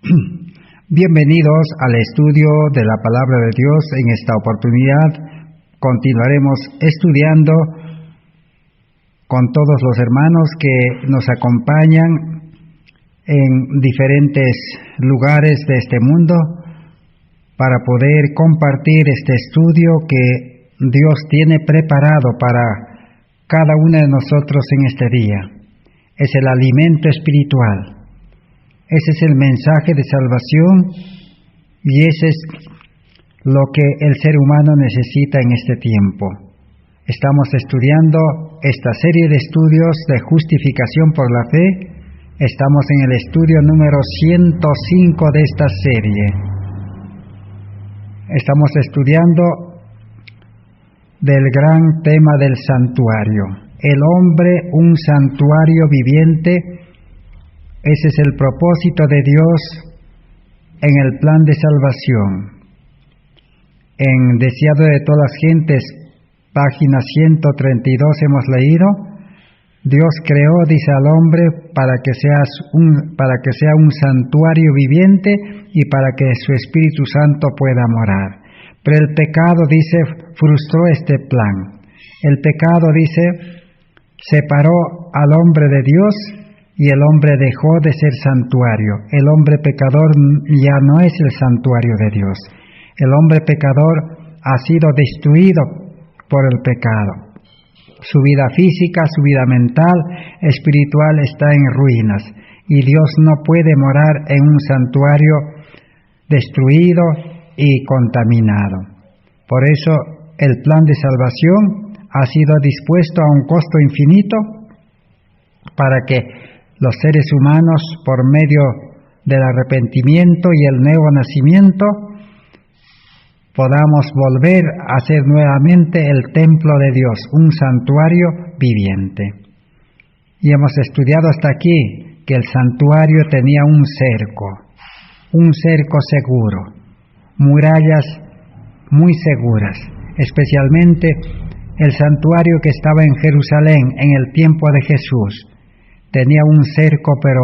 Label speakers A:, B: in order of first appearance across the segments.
A: Bienvenidos al estudio de la Palabra de Dios. En esta oportunidad continuaremos estudiando con todos los hermanos que nos acompañan en diferentes lugares de este mundo para poder compartir este estudio que Dios tiene preparado para cada uno de nosotros en este día. Es el alimento espiritual. Ese es el mensaje de salvación y ese es lo que el ser humano necesita en este tiempo. Estamos estudiando esta serie de estudios de justificación por la fe. Estamos en el estudio número 105 de esta serie. Estamos estudiando del gran tema del santuario. El hombre, un santuario viviente. Ese es el propósito de Dios en el plan de salvación. En Deseado de todas las gentes, página 132, hemos leído: Dios creó, dice, al hombre para que sea un santuario viviente y para que su Espíritu Santo pueda morar. Pero el pecado, dice, frustró este plan. El pecado, dice, separó al hombre de Dios y el hombre dejó de ser santuario. El hombre pecador ya no es el santuario de Dios. El hombre pecador ha sido destruido por el pecado. Su vida física, su vida mental, espiritual está en ruinas. Y Dios no puede morar en un santuario destruido y contaminado. Por eso el plan de salvación ha sido dispuesto a un costo infinito para que los seres humanos, por medio del arrepentimiento y el nuevo nacimiento, podamos volver a ser nuevamente el templo de Dios, un santuario viviente. Y hemos estudiado hasta aquí que el santuario tenía un cerco seguro, murallas muy seguras, especialmente el santuario que estaba en Jerusalén en el tiempo de Jesús. Tenía un cerco, pero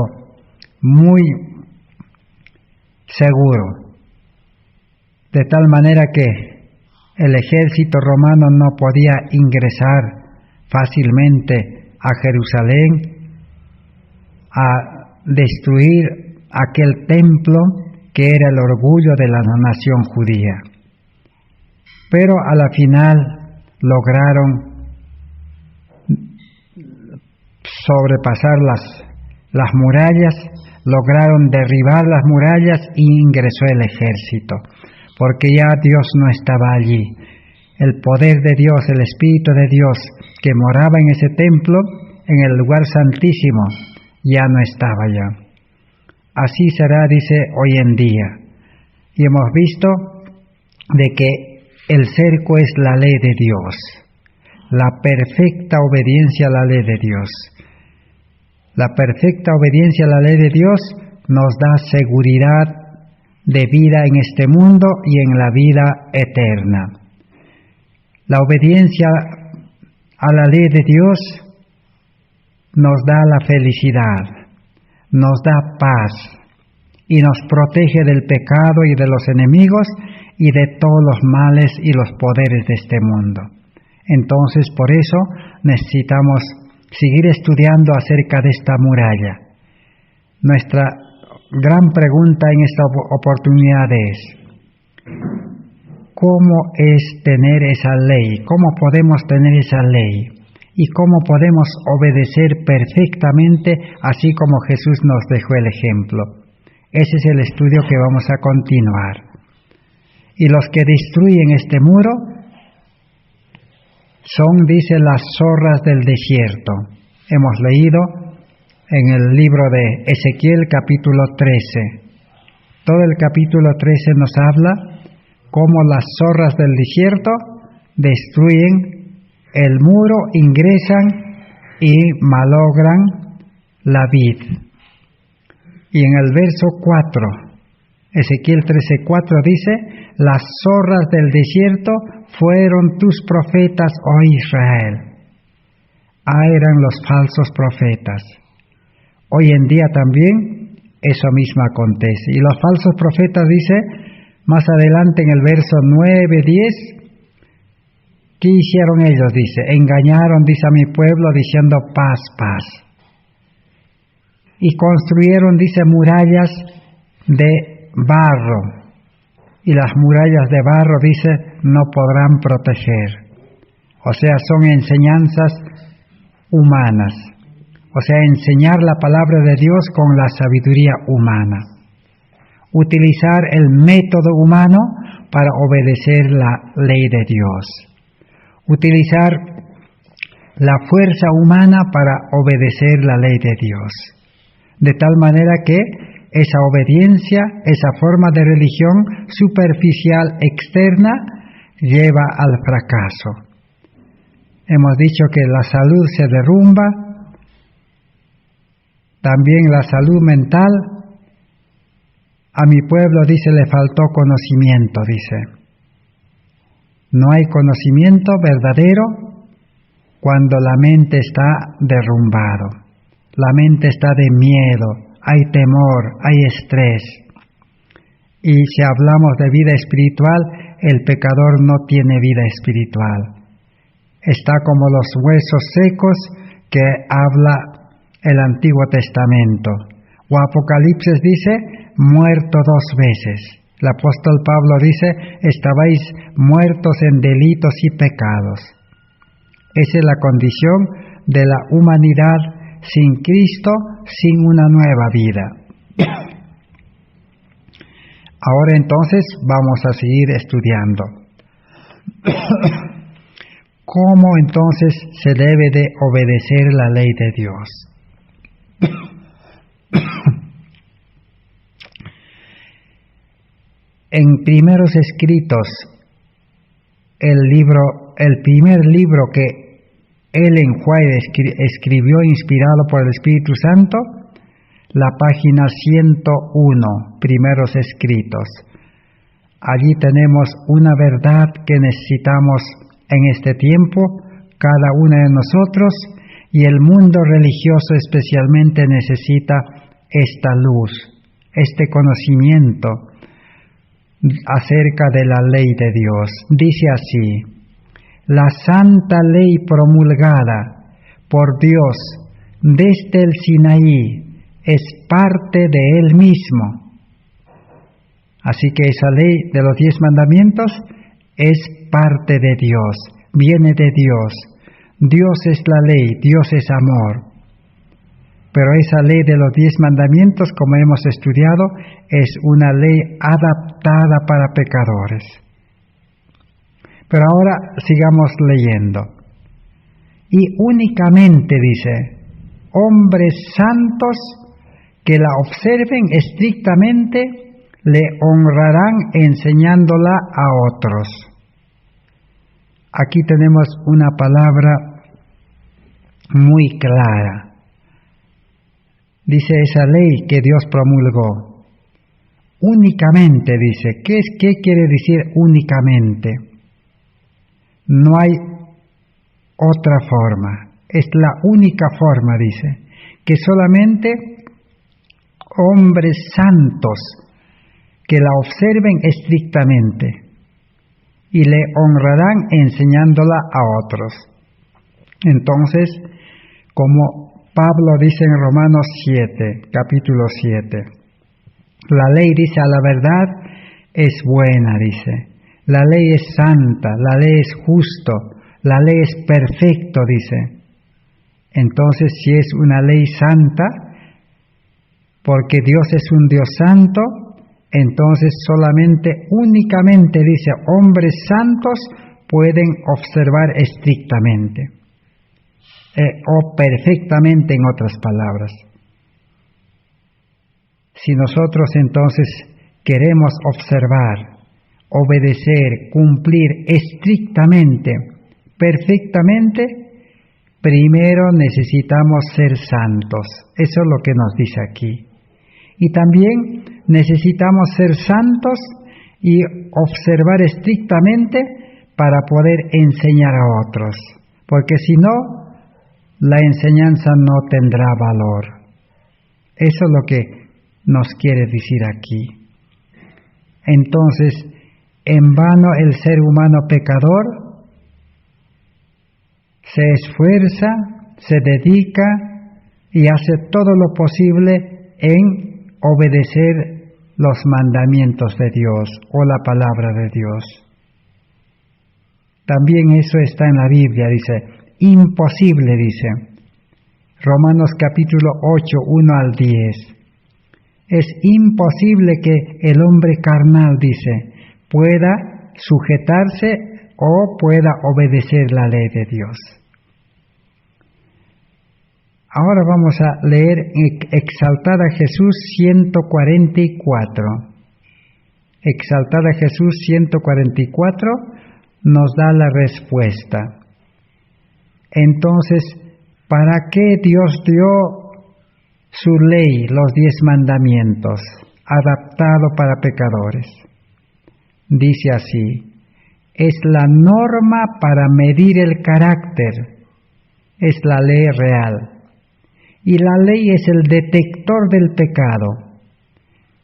A: muy seguro, de tal manera que el ejército romano no podía ingresar fácilmente a Jerusalén a destruir aquel templo que era el orgullo de la nación judía. Pero a la final lograron sobrepasar las murallas, lograron derribar las murallas y ingresó el ejército, porque ya Dios no estaba allí. El poder de Dios, el Espíritu de Dios que moraba en ese templo, en el lugar santísimo, ya no estaba ya. Así será, dice, hoy en día. Y hemos visto de que el cerco es la ley de Dios, la perfecta obediencia a la ley de Dios. La perfecta obediencia a la ley de Dios nos da seguridad de vida en este mundo y en la vida eterna. La obediencia a la ley de Dios nos da la felicidad, nos da paz y nos protege del pecado y de los enemigos y de todos los males y los poderes de este mundo. Entonces, por eso necesitamos seguir estudiando acerca de esta muralla. Nuestra gran pregunta en esta oportunidad es: ¿cómo es tener esa ley? ¿Cómo podemos tener esa ley? ¿Y cómo podemos obedecer perfectamente, así como Jesús nos dejó el ejemplo? Ese es el estudio que vamos a continuar. Y los que destruyen este muro son, dice, las zorras del desierto. Hemos leído en el libro de Ezequiel capítulo 13. Todo el capítulo 13 nos habla cómo las zorras del desierto destruyen el muro, ingresan y malogran la vid. Y en el verso 4, Ezequiel 13:4 dice: las zorras del desierto fueron tus profetas, oh Israel. Eran los falsos profetas. Hoy en día también eso mismo acontece. Y los falsos profetas, dice, más adelante en el verso 9, 10, ¿qué hicieron ellos? Dice, engañaron, dice, a mi pueblo diciendo paz, paz. Y construyeron, dice, murallas de barro. Y las murallas de barro, dice, no podrán proteger. O sea, son enseñanzas humanas. O sea, enseñar la palabra de Dios con la sabiduría humana. Utilizar el método humano para obedecer la ley de Dios. Utilizar la fuerza humana para obedecer la ley de Dios. De tal manera que esa obediencia, esa forma de religión superficial externa, lleva al fracaso. Hemos dicho que la salud se derrumba, también la salud mental. A mi pueblo, dice, le faltó conocimiento, dice. No hay conocimiento verdadero cuando la mente está derrumbado. La mente está de miedo, hay temor, hay estrés. Y si hablamos de vida espiritual, el pecador no tiene vida espiritual. Está como los huesos secos que habla el Antiguo Testamento. O Apocalipsis dice, muerto 2 veces. El apóstol Pablo dice, estabais muertos en delitos y pecados. Esa es la condición de la humanidad sin Cristo, sin una nueva vida. Ahora entonces vamos a seguir estudiando. ¿Cómo entonces se debe de obedecer la ley de Dios? En Primeros Escritos, el primer libro que Ellen White escribió inspirado por el Espíritu Santo, la página 101, Primeros Escritos. Allí tenemos una verdad que necesitamos en este tiempo, cada uno de nosotros, y el mundo religioso especialmente necesita esta luz, este conocimiento acerca de la ley de Dios. Dice así: la santa ley promulgada por Dios desde el Sinaí es parte de Él mismo. Así que esa ley de los 10 mandamientos es parte de Dios, viene de Dios. Dios es la ley, Dios es amor. Pero esa ley de los 10 mandamientos, como hemos estudiado, es una ley adaptada para pecadores. Pero ahora sigamos leyendo. Y únicamente, dice, hombres santos que la observen estrictamente le honrarán enseñándola a otros. Aquí tenemos una palabra muy clara. Dice esa ley que Dios promulgó. Únicamente, dice. ¿Qué quiere decir únicamente? No hay otra forma. Es la única forma, dice. Que solamente hombres santos que la observen estrictamente y le honrarán enseñándola a otros. Entonces, como Pablo dice en Romanos 7, capítulo 7, la ley, dice, a la verdad es buena, dice. La ley es santa, la ley es justo, la ley es perfecto, dice. Entonces, si es una ley santa, porque Dios es un Dios santo, entonces solamente, únicamente, dice, hombres santos pueden observar estrictamente, o perfectamente, en otras palabras. Si nosotros entonces queremos observar, obedecer, cumplir estrictamente, perfectamente, primero necesitamos ser santos. Eso es lo que nos dice aquí. Y también necesitamos ser santos y observar estrictamente para poder enseñar a otros. Porque si no, la enseñanza no tendrá valor. Eso es lo que nos quiere decir aquí. Entonces, en vano el ser humano pecador se esfuerza, se dedica y hace todo lo posible en obedecer los mandamientos de Dios o la palabra de Dios. También eso está en la Biblia, dice, imposible, dice, Romanos capítulo 8, 1 al 10. Es imposible que el hombre carnal, dice, pueda sujetarse o pueda obedecer la ley de Dios. Ahora vamos a leer Exaltada Jesús 144. Exaltada Jesús 144 nos da la respuesta. Entonces, ¿para qué Dios dio su ley, los 10 mandamientos, adaptado para pecadores? Dice así, es la norma para medir el carácter, es la ley real. Y la ley es el detector del pecado.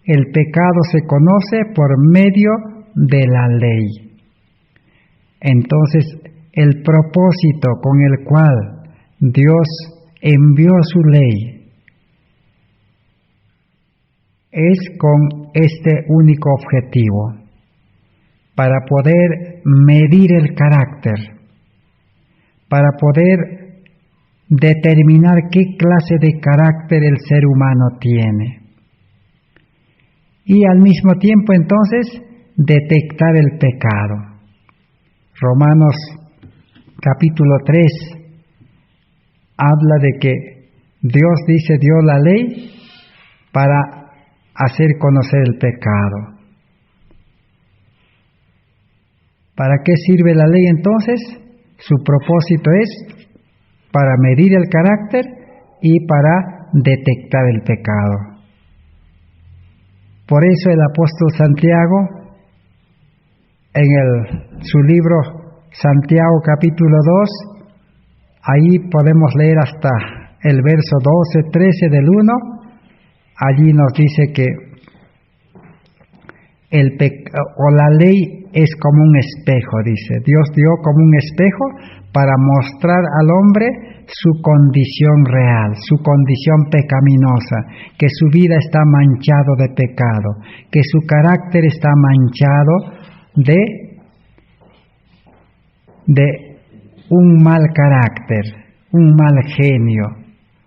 A: El pecado se conoce por medio de la ley. Entonces, el propósito con el cual Dios envió su ley es con este único objetivo, para poder medir el carácter, para poder determinar qué clase de carácter el ser humano tiene. Y al mismo tiempo, entonces, detectar el pecado. Romanos capítulo 3 habla de que Dios dio la ley para hacer conocer el pecado. ¿Para qué sirve la ley entonces? Su propósito es para medir el carácter y para detectar el pecado. Por eso el apóstol Santiago, en su libro Santiago capítulo 2, ahí podemos leer hasta el verso 12, 13 del 1, allí nos dice que la ley es como un espejo, dice. Dios dio como un espejo para mostrar al hombre su condición real, su condición pecaminosa, que su vida está manchado de pecado, que su carácter está manchado de un mal carácter, un mal genio,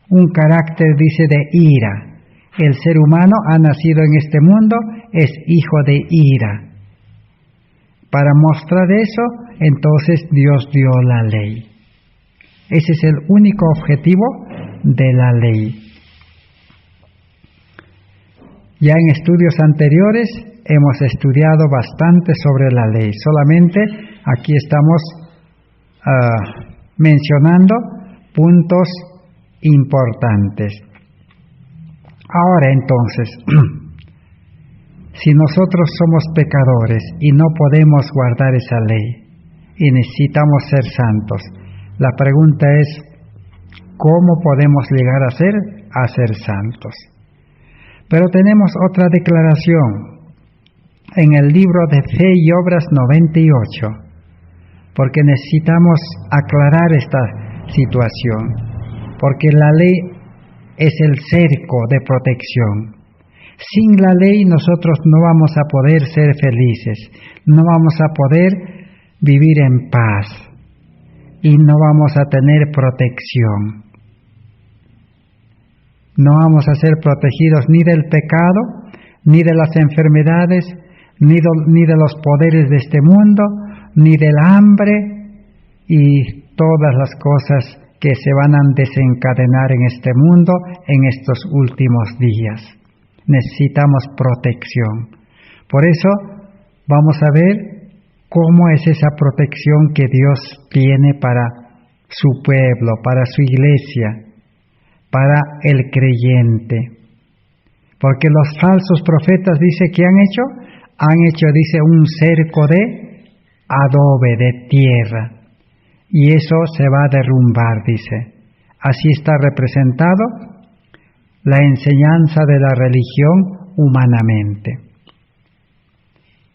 A: un carácter, dice, de ira. El ser humano ha nacido en este mundo, es hijo de ira. Para mostrar eso, entonces Dios dio la ley. Ese es el único objetivo de la ley. Ya en estudios anteriores hemos estudiado bastante sobre la ley. Solamente aquí estamos mencionando puntos importantes. Ahora entonces, si nosotros somos pecadores y no podemos guardar esa ley y necesitamos ser santos, la pregunta es, ¿cómo podemos llegar a ser santos? Pero tenemos otra declaración en el libro de Fe y Obras 98, porque necesitamos aclarar esta situación, porque la ley es el cerco de protección. Sin la ley nosotros no vamos a poder ser felices, no vamos a poder vivir en paz y no vamos a tener protección. No vamos a ser protegidos ni del pecado, ni de las enfermedades, ni de los poderes de este mundo, ni del hambre y todas las cosas que se van a desencadenar en este mundo en estos últimos días. Necesitamos protección. Por eso vamos a ver cómo es esa protección que Dios tiene para su pueblo, para su iglesia, para el creyente. Porque los falsos profetas, dice, ¿qué han hecho? Han hecho, dice, un cerco de adobe, de tierra. Y eso se va a derrumbar, dice. Así está representado la enseñanza de la religión humanamente.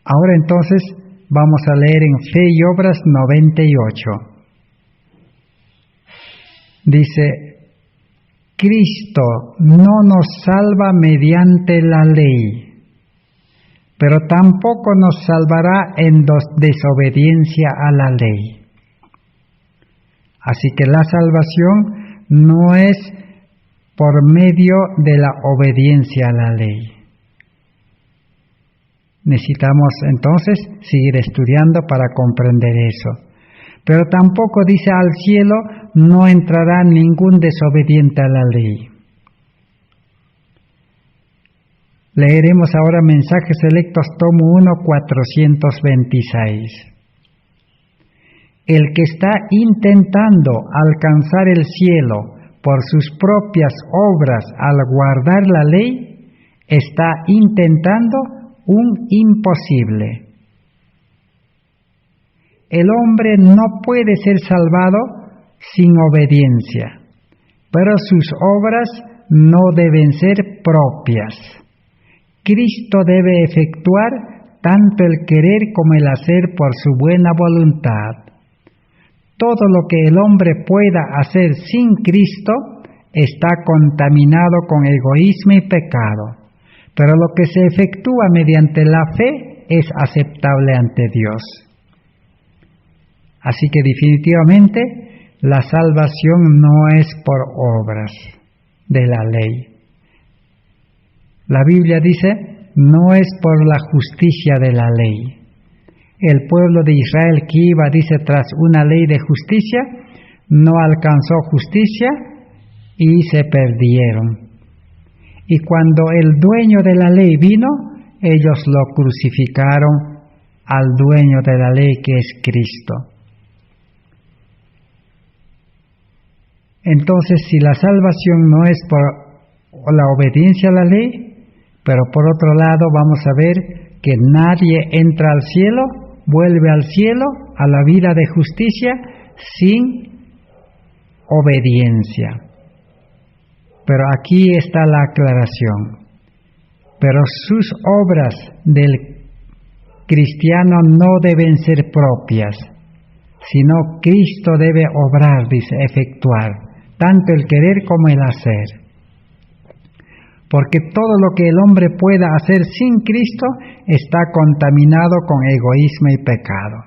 A: Ahora entonces vamos a leer en Fe y Obras 98. Dice: Cristo no nos salva mediante la ley, pero tampoco nos salvará en desobediencia a la ley. Así que la salvación no es por medio de la obediencia a la ley. Necesitamos entonces seguir estudiando para comprender eso. Pero tampoco dice: al cielo no entrará ningún desobediente a la ley. Leeremos ahora Mensajes Selectos, tomo 1, 426. El que está intentando alcanzar el cielo por sus propias obras al guardar la ley, está intentando un imposible. El hombre no puede ser salvado sin obediencia, pero sus obras no deben ser propias. Cristo debe efectuar tanto el querer como el hacer por su buena voluntad. Todo lo que el hombre pueda hacer sin Cristo está contaminado con egoísmo y pecado, pero lo que se efectúa mediante la fe es aceptable ante Dios. Así que definitivamente la salvación no es por obras de la ley. La Biblia dice: no es por la justicia de la ley. El pueblo de Israel que iba, dice, tras una ley de justicia, no alcanzó justicia y se perdieron. Y cuando el dueño de la ley vino, ellos lo crucificaron al dueño de la ley, que es Cristo. Entonces, si la salvación no es por la obediencia a la ley, pero por otro lado vamos a ver que nadie entra al cielo, vuelve al cielo, a la vida de justicia, sin obediencia. Pero aquí está la aclaración. Pero sus obras del cristiano no deben ser propias, sino Cristo debe obrar, dice, efectuar, tanto el querer como el hacer. Porque todo lo que el hombre pueda hacer sin Cristo está contaminado con egoísmo y pecado.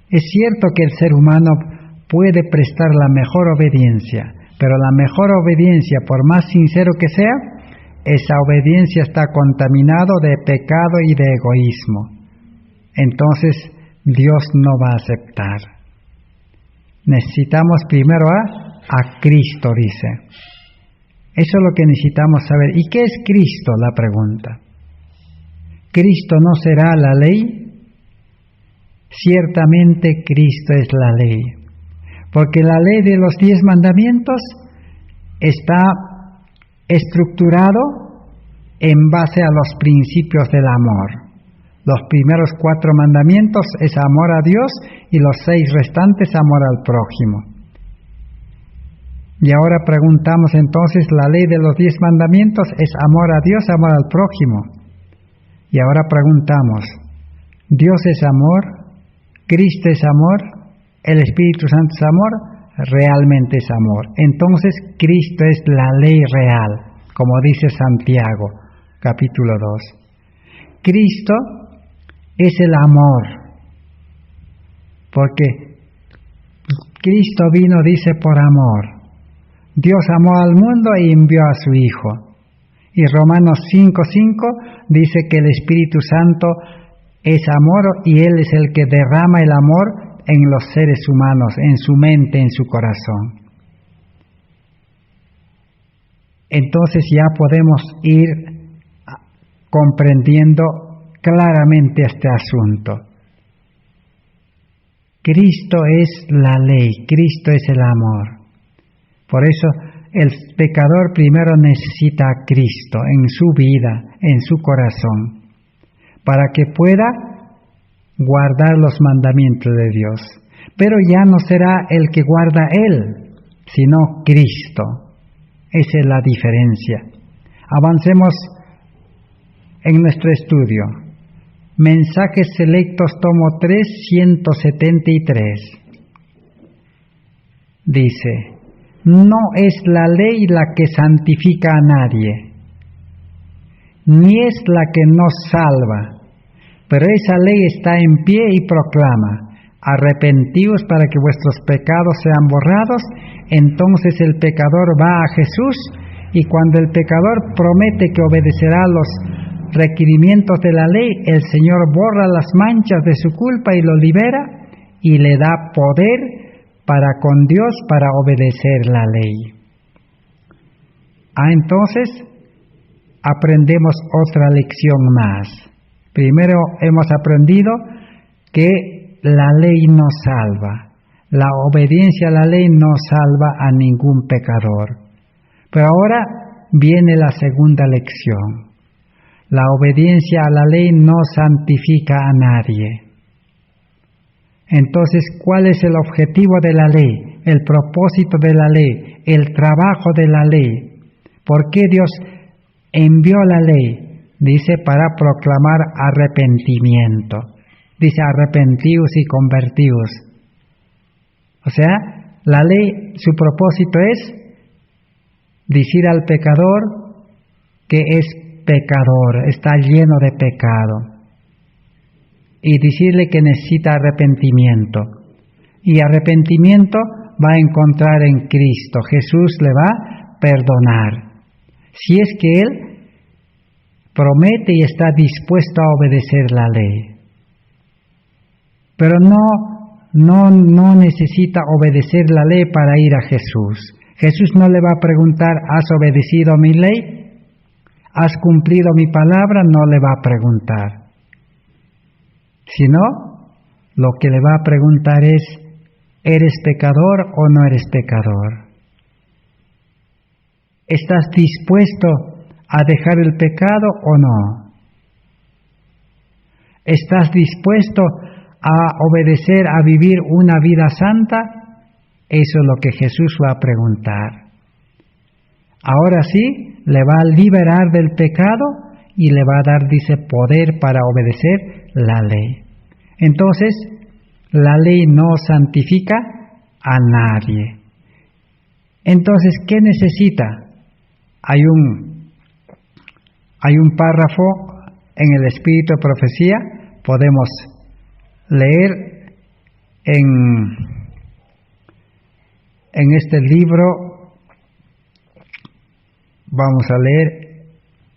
A: Es cierto que el ser humano puede prestar la mejor obediencia, pero la mejor obediencia, por más sincero que sea, esa obediencia está contaminado de pecado y de egoísmo. Entonces Dios no va a aceptar. Necesitamos primero a Cristo, dice. Eso es lo que necesitamos saber. ¿Y qué es Cristo? La pregunta. ¿Cristo no será la ley? Ciertamente Cristo es la ley. Porque la ley de los 10 mandamientos está estructurado en base a los principios del amor. Los primeros 4 mandamientos es amor a Dios y los 6 restantes amor al prójimo. Y ahora preguntamos entonces, la ley de los 10 mandamientos es amor a Dios, amor al prójimo. Y ahora preguntamos, ¿Dios es amor? ¿Cristo es amor? ¿El Espíritu Santo es amor? Realmente es amor. Entonces Cristo es la ley real, como dice Santiago, capítulo 2. Cristo es el amor, porque Cristo vino, dice, por amor. Dios amó al mundo y envió a su Hijo. Y Romanos 5:5 dice que el Espíritu Santo es amor y Él es el que derrama el amor en los seres humanos, en su mente, en su corazón. Entonces ya podemos ir comprendiendo claramente este asunto. Cristo es la ley, Cristo es el amor. Por eso el pecador primero necesita a Cristo en su vida, en su corazón, para que pueda guardar los mandamientos de Dios. Pero ya no será el que guarda Él, sino Cristo. Esa es la diferencia. Avancemos en nuestro estudio. Mensajes Selectos, tomo 3, 173. Dice: no es la ley la que santifica a nadie, ni es la que nos salva, pero esa ley está en pie y proclama: arrepentíos para que vuestros pecados sean borrados. Entonces el pecador va a Jesús, y cuando el pecador promete que obedecerá los requerimientos de la ley, el Señor borra las manchas de su culpa y lo libera y le da poder para con Dios para obedecer la ley. Entonces aprendemos otra lección más. Primero hemos aprendido que la ley no salva. La obediencia a la ley no salva a ningún pecador. Pero ahora viene la segunda lección. La obediencia a la ley no santifica a nadie. Entonces, ¿cuál es el objetivo de la ley? El propósito de la ley, el trabajo de la ley. ¿Por qué Dios envió la ley? Dice, para proclamar arrepentimiento. Dice, arrepentíos y convertíos. O sea, la ley, su propósito es decir al pecador que es pecador, está lleno de pecado, y decirle que necesita arrepentimiento. Y arrepentimiento va a encontrar en Cristo. Jesús le va a perdonar, si es que Él promete y está dispuesto a obedecer la ley. Pero no necesita obedecer la ley para ir a Jesús. Jesús no le va a preguntar: ¿has obedecido mi ley? ¿Has cumplido mi palabra? No le va a preguntar. Sino, lo que le va a preguntar es: ¿eres pecador o no eres pecador? ¿Estás dispuesto a dejar el pecado o no? ¿Estás dispuesto a obedecer, a vivir una vida santa? Eso es lo que Jesús va a preguntar. Ahora sí, le va a liberar del pecado y le va a dar, dice, poder para obedecer la ley. Entonces, la ley no santifica a nadie. Entonces, ¿qué necesita? Hay un párrafo en el Espíritu de Profecía, podemos leer en este libro, vamos a leer,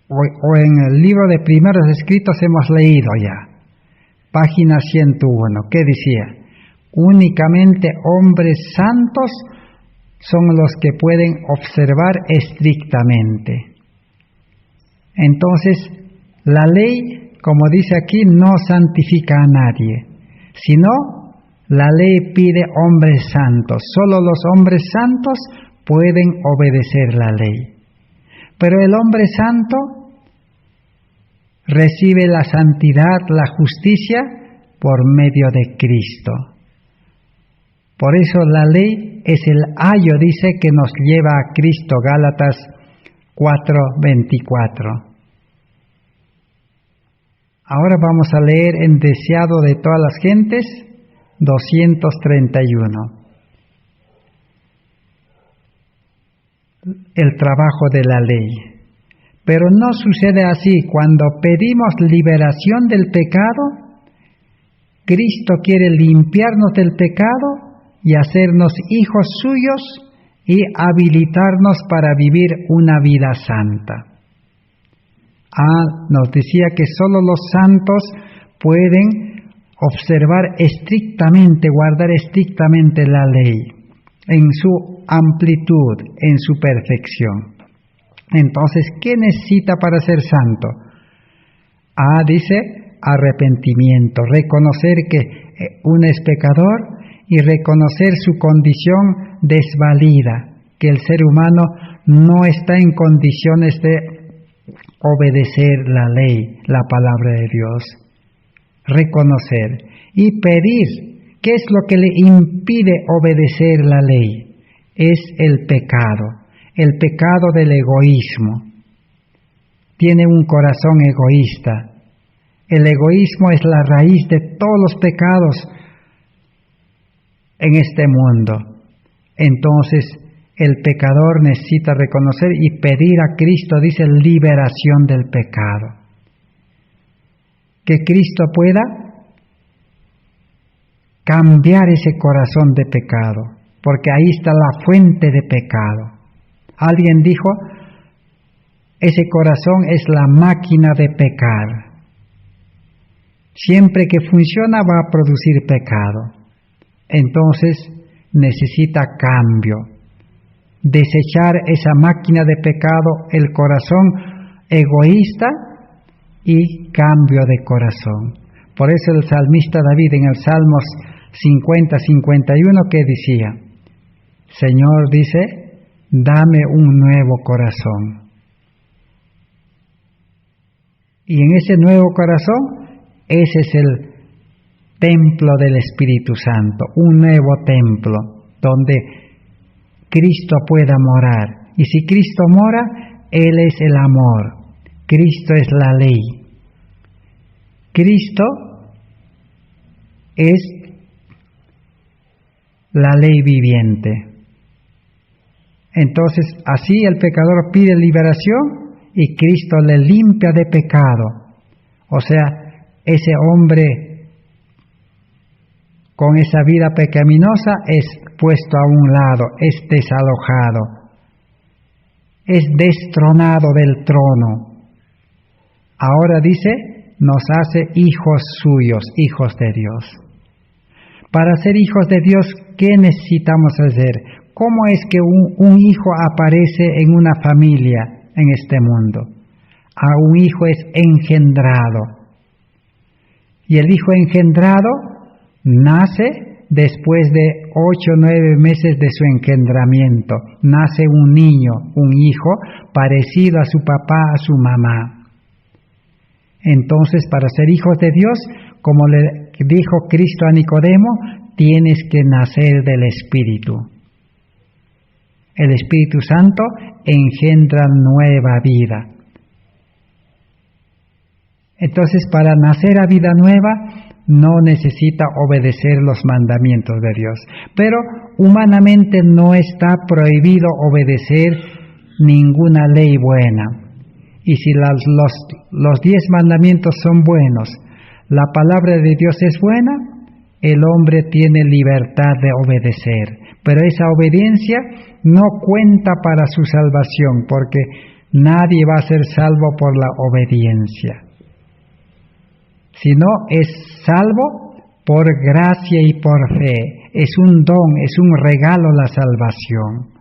A: o en el libro de Primeros Escritos hemos leído ya, página 101, ¿qué decía? Únicamente hombres santos son los que pueden observar estrictamente. Entonces, la ley, como dice aquí, no santifica a nadie, sino la ley pide hombres santos. Solo los hombres santos pueden obedecer la ley. Pero el hombre santo recibe la santidad, la justicia, por medio de Cristo. Por eso la ley es el ayo, dice, que nos lleva a Cristo, Gálatas 4:24. Ahora vamos a leer en Deseado de todas las gentes, 231. El trabajo de la ley. Pero no sucede así. Cuando pedimos liberación del pecado, Cristo quiere limpiarnos del pecado y hacernos hijos suyos y habilitarnos para vivir una vida santa. Nos decía que solo los santos pueden observar estrictamente, guardar estrictamente la ley, en su amplitud, en su perfección. Entonces, ¿qué necesita para ser santo? Dice, arrepentimiento, reconocer que uno es pecador y reconocer su condición desvalida, que el ser humano no está en condiciones de obedecer la ley, la palabra de Dios. Reconocer y pedir. ¿Qué es lo que le impide obedecer la ley? Es el pecado. el pecado del egoísmo. Tiene un corazón egoísta. El egoísmo es la raíz de todos los pecados en este mundo. Entonces, el pecador necesita reconocer y pedir a Cristo, dice, liberación del pecado. Que Cristo pueda cambiar ese corazón de pecado, porque ahí está la fuente de pecado. Alguien dijo, ese corazón es la máquina de pecar. Siempre que funciona va a producir pecado. Entonces necesita cambio. Desechar esa máquina de pecado, el corazón egoísta, y cambio de corazón. Por eso el salmista David en el Salmos 50-51 que decía, Señor, dice, dame un nuevo corazón. Y en ese nuevo corazón, ese es el templo del Espíritu Santo, un nuevo templo donde Cristo pueda morar. Y si Cristo mora, Él es el amor. Cristo es la ley. Cristo es la ley viviente. Entonces, así el pecador pide liberación y Cristo le limpia de pecado. O sea, ese hombre con esa vida pecaminosa es puesto a un lado, es desalojado, es destronado del trono. Ahora dice, nos hace hijos suyos, hijos de Dios. Para ser hijos de Dios, ¿qué necesitamos hacer? ¿Cómo es que un hijo aparece en una familia en este mundo? Un hijo es engendrado. Y el hijo engendrado nace después de 8 o 9 meses de su engendramiento. Nace un niño, un hijo, parecido a su papá, a su mamá. Entonces, para ser hijos de Dios, como le dijo Cristo a Nicodemo, tienes que nacer del Espíritu. El Espíritu Santo engendra nueva vida. Entonces, para nacer a vida nueva, no necesita obedecer los mandamientos de Dios. Pero humanamente no está prohibido obedecer ninguna ley buena. Y si los 10 mandamientos son buenos, la palabra de Dios es buena, el hombre tiene libertad de obedecer. Pero esa obediencia no cuenta para su salvación, porque nadie va a ser salvo por la obediencia. Sino es salvo por gracia y por fe. Es un don, es un regalo la salvación.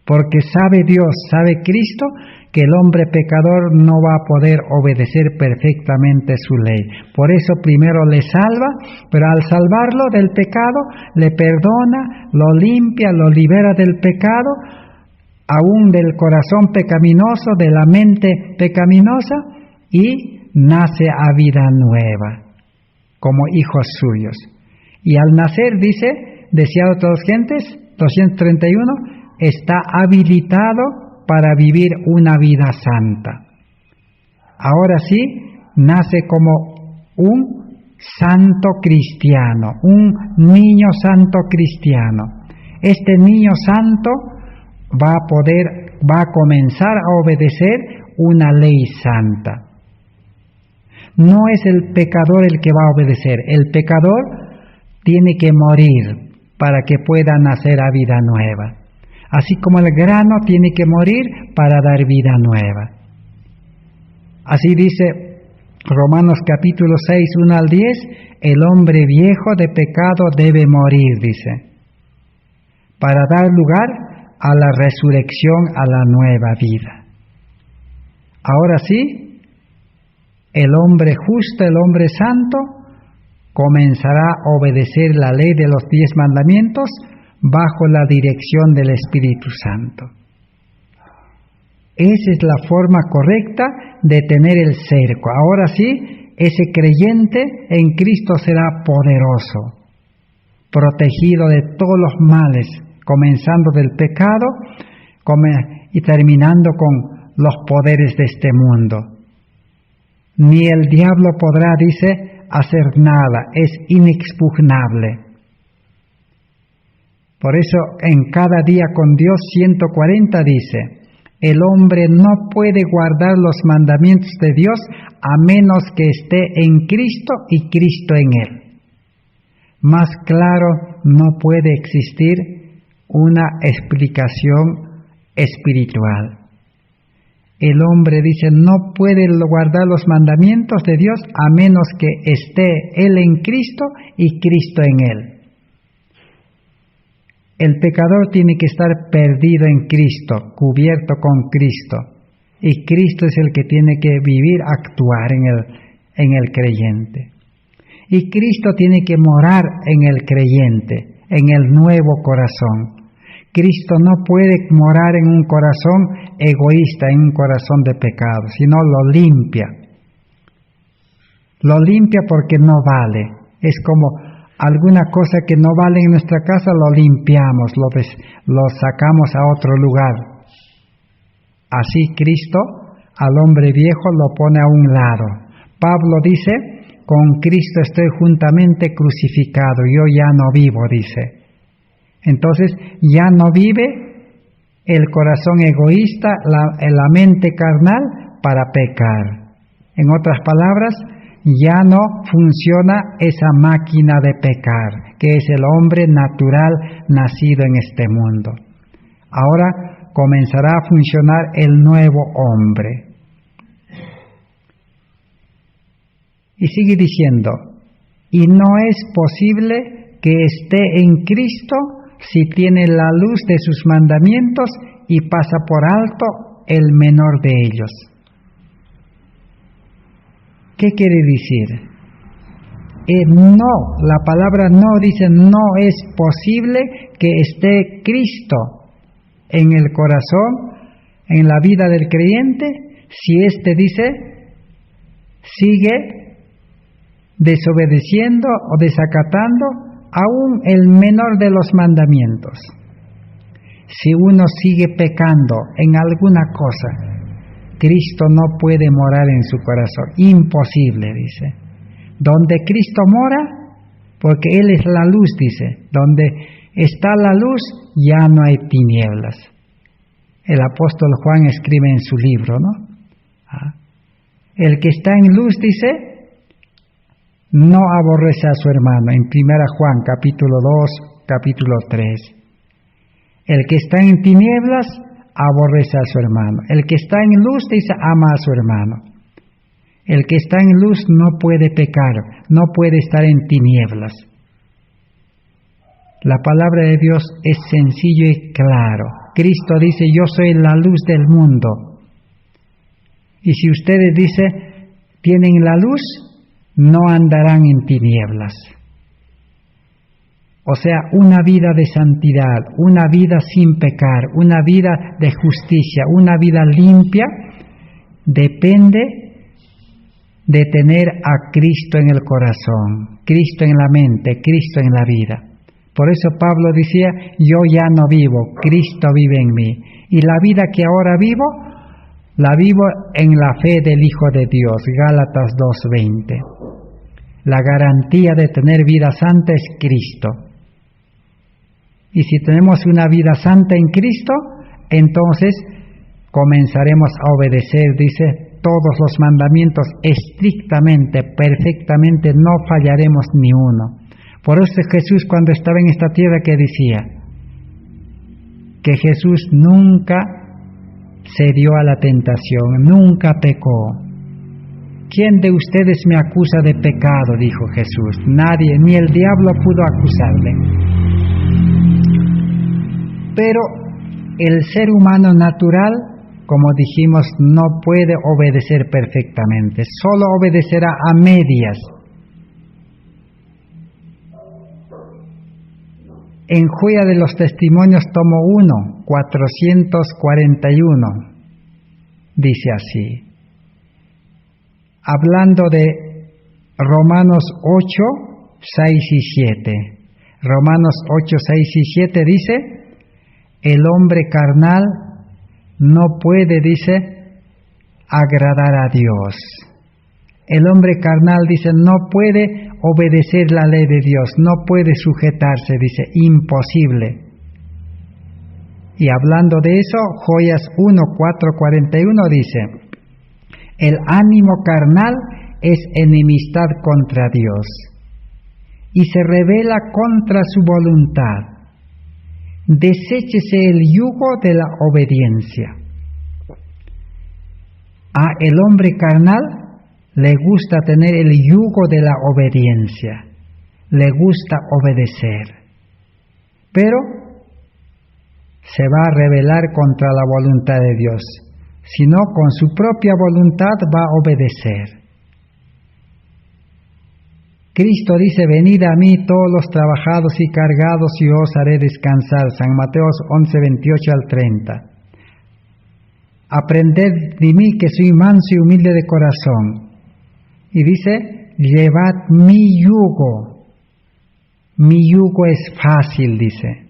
A: Porque sabe Dios, sabe Cristo, que el hombre pecador no va a poder obedecer perfectamente su ley. Por eso primero le salva, pero al salvarlo del pecado, le perdona, lo limpia, lo libera del pecado, aún del corazón pecaminoso, de la mente pecaminosa, y nace a vida nueva, como hijos suyos. Y al nacer, dice, deseado de todas gentes, 231, está habilitado para vivir una vida santa. Ahora sí, nace como un santo cristiano, un niño santo cristiano. Este niño santo va a comenzar a obedecer una ley santa. No es el pecador el que va a obedecer, el pecador tiene que morir para que pueda nacer a vida nueva. Así como el grano tiene que morir para dar vida nueva. Así dice Romanos capítulo 6, 1 al 10, el hombre viejo de pecado debe morir, dice, para dar lugar a la resurrección, a la nueva vida. Ahora sí, el hombre justo, el hombre santo, comenzará a obedecer la ley de los 10 mandamientos bajo la dirección del Espíritu Santo. Esa es la forma correcta de tener el cerco. Ahora sí, ese creyente en Cristo será poderoso, protegido de todos los males, comenzando del pecado, y terminando con los poderes de este mundo. Ni el diablo podrá, dice, hacer nada, es inexpugnable. Por eso en Cada Día con Dios 140 dice, el hombre no puede guardar los mandamientos de Dios a menos que esté en Cristo y Cristo en él. Más claro no puede existir una explicación espiritual. El hombre, dice, no puede guardar los mandamientos de Dios a menos que esté él en Cristo y Cristo en él. El pecador tiene que estar perdido en Cristo, cubierto con Cristo. Y Cristo es el que tiene que vivir, actuar en el creyente. Y Cristo tiene que morar en el creyente, en el nuevo corazón. Cristo no puede morar en un corazón egoísta, en un corazón de pecado, sino lo limpia. Lo limpia porque no vale. Es como alguna cosa que no vale en nuestra casa, lo limpiamos, lo sacamos a otro lugar. Así Cristo al hombre viejo lo pone a un lado. Pablo dice, con Cristo estoy juntamente crucificado, yo ya no vivo, dice. Entonces ya no vive el corazón egoísta, la mente carnal para pecar. En otras palabras, ya no funciona esa máquina de pecar, que es el hombre natural nacido en este mundo. Ahora comenzará a funcionar el nuevo hombre. Y sigue diciendo, y no es posible que esté en Cristo si tiene la luz de sus mandamientos y pasa por alto el menor de ellos. ¿Qué quiere decir? No, la palabra no dice no es posible que esté Cristo en el corazón, en la vida del creyente, si éste dice, sigue desobedeciendo o desacatando aún el menor de los mandamientos. Si uno sigue pecando en alguna cosa, Cristo no puede morar en su corazón. Imposible, dice. Donde Cristo mora, porque Él es la luz, dice. Donde está la luz, ya no hay tinieblas. El apóstol Juan escribe en su libro, ¿no? El que está en luz, dice, no aborrece a su hermano. En 1 Juan, capítulo 2, capítulo 3. El que está en tinieblas, aborrece a su hermano. El que está en luz, dice, ama a su hermano. El que está en luz no puede pecar, no puede estar en tinieblas. La palabra de Dios es sencillo y claro. Cristo dice, yo soy la luz del mundo. Y si ustedes, dice, tienen la luz, no andarán en tinieblas. O sea, una vida de santidad, una vida sin pecar, una vida de justicia, una vida limpia, depende de tener a Cristo en el corazón, Cristo en la mente, Cristo en la vida. Por eso Pablo decía, yo ya no vivo, Cristo vive en mí. Y la vida que ahora vivo, la vivo en la fe del Hijo de Dios, Gálatas 2:20. La garantía de tener vida santa es Cristo. Y si tenemos una vida santa en Cristo, entonces comenzaremos a obedecer, dice, todos los mandamientos estrictamente, perfectamente, no fallaremos ni uno. Por eso Jesús, cuando estaba en esta tierra, ¿qué decía? Que Jesús nunca cedió a la tentación, nunca pecó. ¿Quién de ustedes me acusa de pecado?, dijo Jesús. Nadie, ni el diablo pudo acusarle. Pero el ser humano natural, como dijimos, no puede obedecer perfectamente, solo obedecerá a medias. En Joya de los Testimonios, tomo 1, 441, dice así, hablando de Romanos 8, 6 y 7. Romanos 8, 6 y 7 dice, el hombre carnal no puede, dice, agradar a Dios. El hombre carnal, dice, no puede obedecer la ley de Dios, no puede sujetarse, dice, imposible. Y hablando de eso, Joyas 1:4-41 dice, el ánimo carnal es enemistad contra Dios y se rebela contra su voluntad. Deséchese el yugo de la obediencia. A el hombre carnal le gusta tener el yugo de la obediencia, le gusta obedecer, pero se va a rebelar contra la voluntad de Dios, sino con su propia voluntad va a obedecer. Cristo dice, venid a mí todos los trabajados y cargados y os haré descansar. San Mateo 11:28-30. Aprended de mí que soy manso y humilde de corazón. Y dice, llevad mi yugo. Mi yugo es fácil, dice.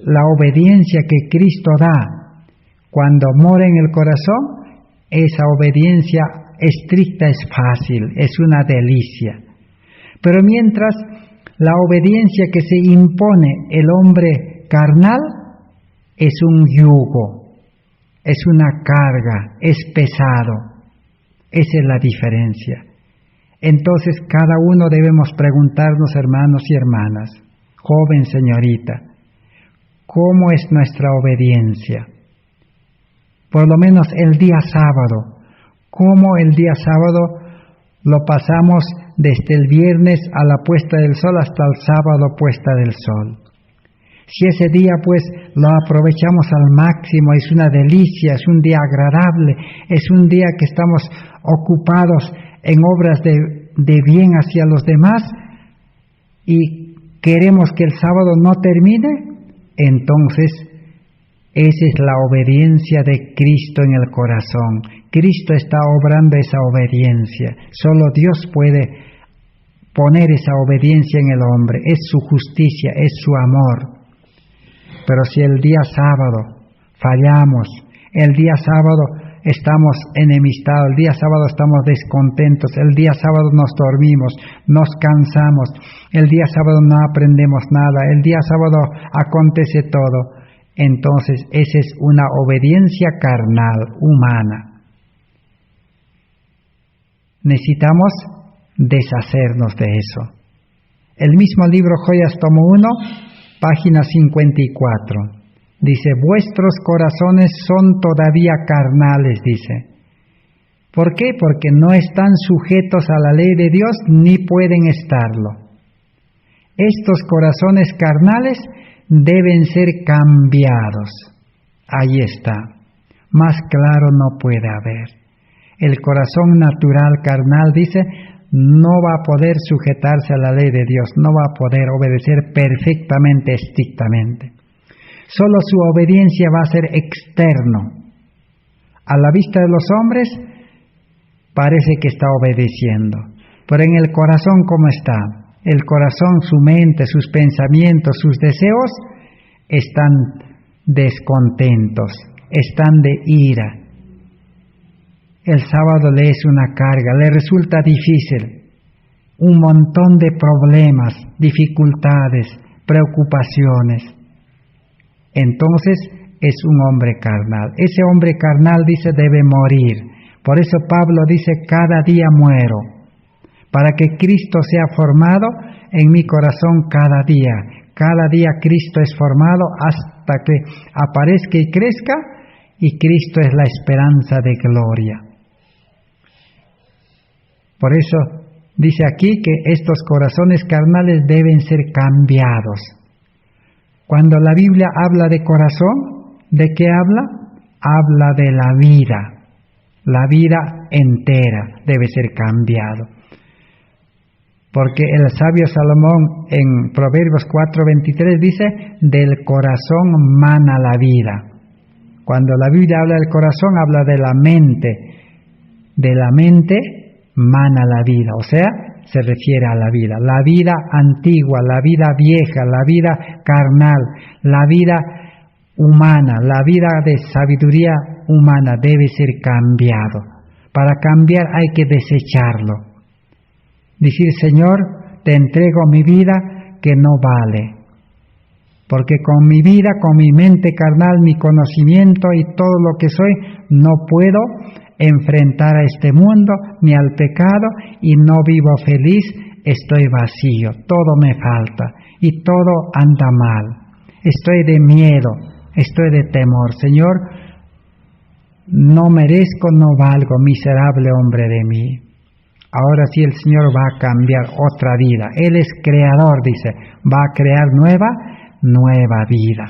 A: La obediencia que Cristo da cuando mora en el corazón, esa obediencia estricta es fácil, es una delicia. Pero mientras la obediencia que se impone el hombre carnal es un yugo, es una carga, es pesado. Esa es la diferencia. Entonces cada uno debemos preguntarnos, hermanos y hermanas, joven señorita, ¿cómo es nuestra obediencia? Por lo menos el día sábado, ¿cómo el día sábado lo pasamos desde el viernes a la puesta del sol hasta el sábado puesta del sol? Si ese día pues lo aprovechamos al máximo, es una delicia, es un día agradable, es un día que estamos ocupados en obras de bien hacia los demás y queremos que el sábado no termine, entonces esa es la obediencia de Cristo en el corazón. Cristo está obrando esa obediencia. Solo Dios puede poner esa obediencia en el hombre. Es su justicia, es su amor. Pero si el día sábado fallamos, el día sábado estamos enemistados, el día sábado estamos descontentos, el día sábado nos dormimos, nos cansamos, el día sábado no aprendemos nada, el día sábado acontece todo, entonces esa es una obediencia carnal, humana. Necesitamos deshacernos de eso. El mismo libro Joyas, tomo 1, página 54. Dice, vuestros corazones son todavía carnales, dice. ¿Por qué? Porque no están sujetos a la ley de Dios ni pueden estarlo. Estos corazones carnales deben ser cambiados. Ahí está. Más claro no puede haber. El corazón natural, carnal, dice, no va a poder sujetarse a la ley de Dios, no va a poder obedecer perfectamente, estrictamente. Solo su obediencia va a ser externo. A la vista de los hombres parece que está obedeciendo, pero en el corazón, ¿cómo está? El corazón, su mente, sus pensamientos, sus deseos están descontentos, están de ira. El sábado le es una carga, le resulta difícil, un montón de problemas, dificultades, preocupaciones. Entonces es un hombre carnal. Ese hombre carnal, dice, debe morir. Por eso Pablo dice, cada día muero, para que Cristo sea formado en mi corazón cada día. Cada día Cristo es formado hasta que aparezca y crezca, y Cristo es la esperanza de gloria. Por eso dice aquí que estos corazones carnales deben ser cambiados. Cuando la Biblia habla de corazón, ¿de qué habla? Habla de la vida entera debe ser cambiado. Porque el sabio Salomón en Proverbios 4:23 dice, del corazón mana la vida. Cuando la Biblia habla del corazón, habla de la mente mana la vida, o sea, se refiere a la vida antigua, la vida vieja, la vida carnal, la vida humana, la vida de sabiduría humana debe ser cambiado. Para cambiar hay que desecharlo. Decir, Señor, te entrego mi vida que no vale. Porque con mi vida, con mi mente carnal, mi conocimiento y todo lo que soy, no puedo enfrentar a este mundo ni al pecado y no vivo feliz, estoy vacío, todo me falta y todo anda mal. Estoy de miedo, estoy de temor. Señor, no merezco, no valgo, miserable hombre de mí. Ahora sí el Señor va a cambiar otra vida. Él es creador, dice, va a crear nueva vida.